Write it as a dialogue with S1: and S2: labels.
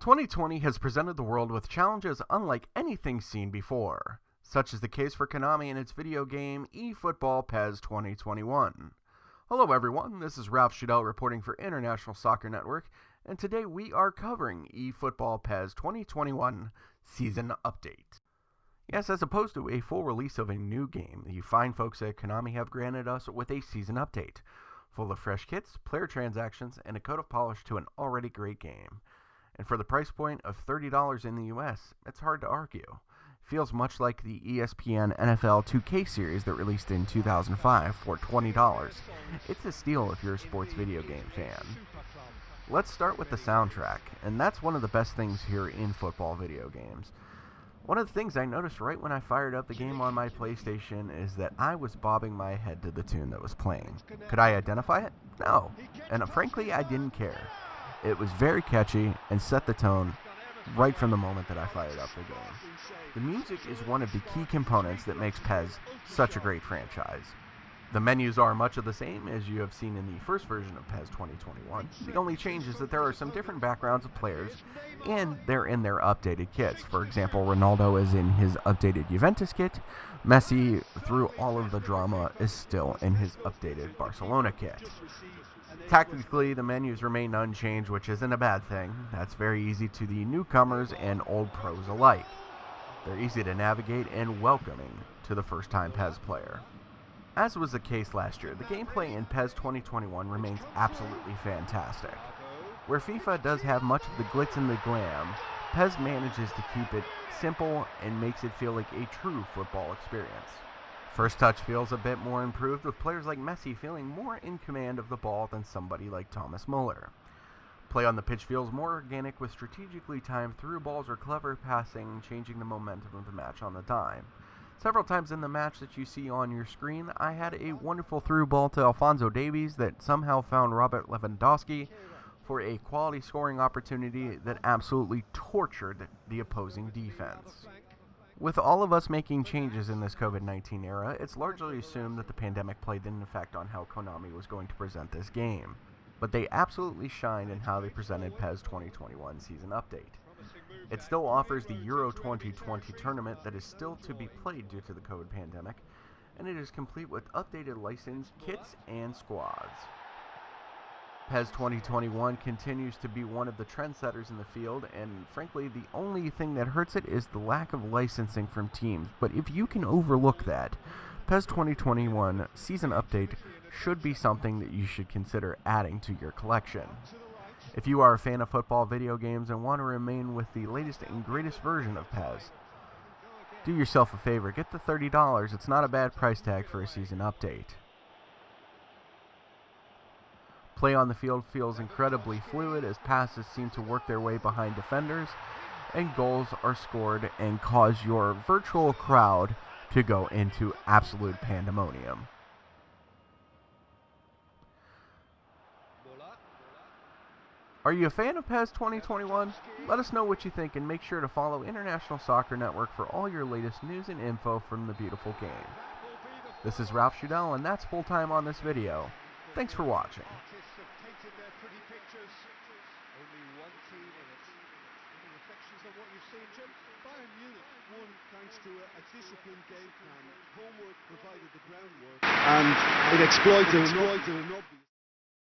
S1: 2020 has presented the world with challenges unlike anything seen before. Such is the case for Konami and its video game eFootball PES 2021. Hello everyone, this is Ralph Shadell reporting for International Soccer Network, and today we are covering eFootball PES 2021 Season Update. Yes, as opposed to a full release of a new game, the fine folks at Konami have granted us with a Season Update, full of fresh kits, player transactions, and a coat of polish to an already great game. And for the price point of $30 in the US, it's hard to argue. Feels much like the ESPN NFL 2K series that released in 2005 for $20. It's a steal if you're a sports video game fan. Let's start with the soundtrack, and that's one of the best things here in football video games. One of the things I noticed right when I fired up the game on my PlayStation is that I was bobbing my head to the tune that was playing. Could I identify it? No. And frankly, I didn't care. It was very catchy and set the tone right from the moment that I fired up the game. The music is one of the key components that makes PES such a great franchise. The menus are much of the same as you have seen in the first version of PES 2021. The only change is that there are some different backgrounds of players, and they're in their updated kits. For example, Ronaldo is in his updated Juventus kit. Messi, through all of the drama, is still in his updated Barcelona kit. Technically, the menus remain unchanged, which isn't a bad thing. That's very easy to the newcomers and old pros alike. They're easy to navigate and welcoming to the first-time PES player. As was the case last year, the gameplay in PES 2021 remains absolutely fantastic. Where FIFA does have much of the glitz and the glam, PES manages to keep it simple and makes it feel like a true football experience. First touch feels a bit more improved, with players like Messi feeling more in command of the ball than somebody like Thomas Muller. Play on the pitch feels more organic, with strategically timed through balls or clever passing changing the momentum of the match on the dime. Several times in the match that you see on your screen, I had a wonderful through ball to Alphonso Davies that somehow found Robert Lewandowski for a quality scoring opportunity that absolutely tortured the opposing defense. With all of us making changes in this COVID-19 era, it's largely assumed that the pandemic played an effect on how Konami was going to present this game. But they absolutely shined in how they presented PES 2021 Season Update. It still offers the Euro 2020 tournament that is still to be played due to the COVID pandemic, and it is complete with updated licensed kits and squads. PES 2021 continues to be one of the trendsetters in the field, and frankly, the only thing that hurts it is the lack of licensing from teams. But if you can overlook that, PES 2021 Season Update should be something that you should consider adding to your collection. If you are a fan of football video games and want to remain with the latest and greatest version of PES, do yourself a favor, get the $30. It's not a bad price tag for a Season Update. Play on the field feels incredibly fluid as passes seem to work their way behind defenders, and goals are scored and cause your virtual crowd to go into absolute pandemonium. Are you a fan of PES 2021? Let us know what you think, and make sure to follow International Soccer Network for all your latest news and info from the beautiful game. This is Ralph Shadell, and that's full time on this video. Thanks for watching.
S2: And it exploited